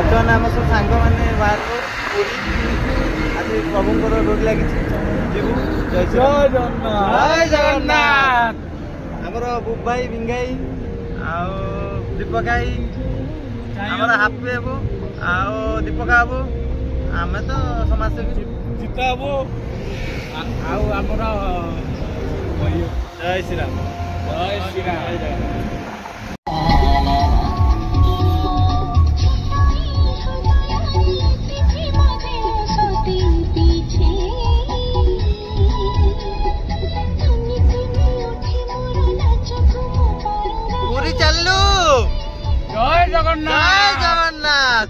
ବର୍ତ୍ତମାନ ଆମ ସବୁ ସାଙ୍ଗମାନେ ବାହାରକୁ ପୁରୀ ଆଜି ପ୍ରଭୁଙ୍କର ଡୋରି ଲାଗିଛି ଯିବୁ। ଜୟ ଜଗନ୍ନାଥ। ଆମର ବୁବାଇ ବିଙ୍ଗାଇ ଆଉ ଦୀପକ ଭାଇ ଆମର ହାପି ବାବୁ ଆଉ ଦୀପକ ବାବୁ ଆମେ ତ ସମାଜସେବୀ ଜିତା ବାବୁ ଆଉ ଆମର ଜୟ ଶ୍ରୀରାମ। ଜୟ ଶ୍ରୀରାମ। पूरी चलू। जय जगन्नाथ। जय जगन्नाथ।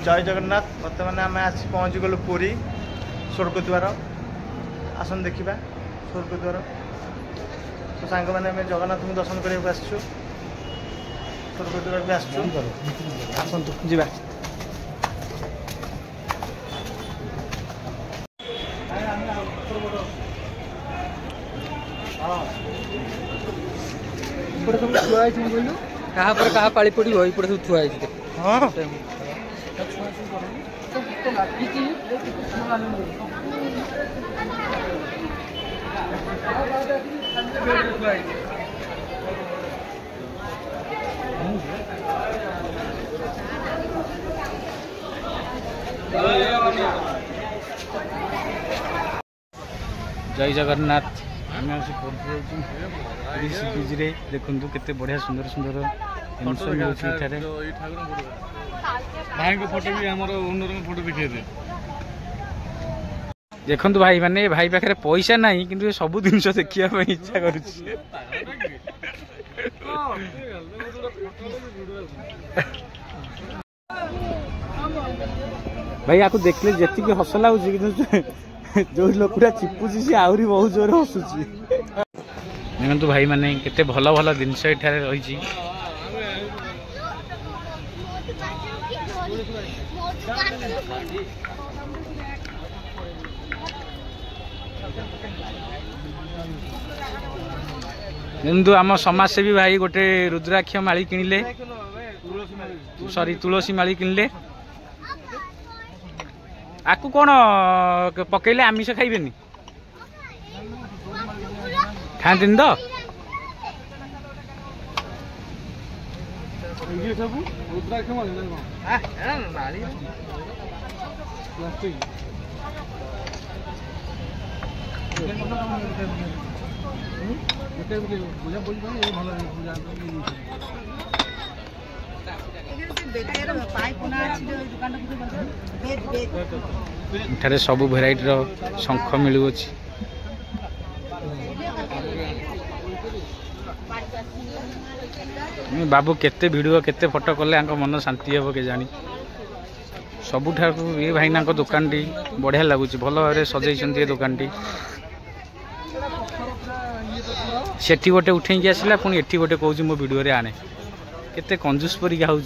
जय जगन्नाथ। बर्तमान आम आसी पहुँची गलु पुरी स्वर्गद्वार। आसन देखा स्वर्गद्वार तो सांग मैंने जगन्नाथ को दर्शन करने को आसचु स्वर्गद्वार भी आसचु आसतु जा क्या पाली पड़ सब थुआ हाँ जय जगन्नाथ। आम पुरी सी बीच रे देखु केते बढ़िया सुंदर सुंदर जिनस भाई को फोटो भी हमर ओनर को फोटो दिखे दे देखु भाई माने भाई पाखे पैसा नहीं किंतु सब जिन देखा इच्छा कर भाई या देखले जी हस लगुच जो लोकटा चिपुची सी आहरी बहुत जोर हसुची देखु भाई माने केते भल भल जिनस एठारे रही किंतु आम समाजसेवी भाई गोटे रुद्राक्ष माली किणिले सॉरी तुलसी माली किणिले आकु कौन पकईले आमिष खाइबेनी खाती तो एठारे सब भेराइटी शंख मिलुअछि बाबू केते वीडियो केते फोटो कले मन शांति हे के जानी सबुठ ये भाईना दुकान टी बढ़िया लगुच भल भाव सजई दुकान टी सेठी गोटे उठे आसला पुणी एठी गोटे कहूँ मो वीडियो रे आने केते कंजूस परिका हूँ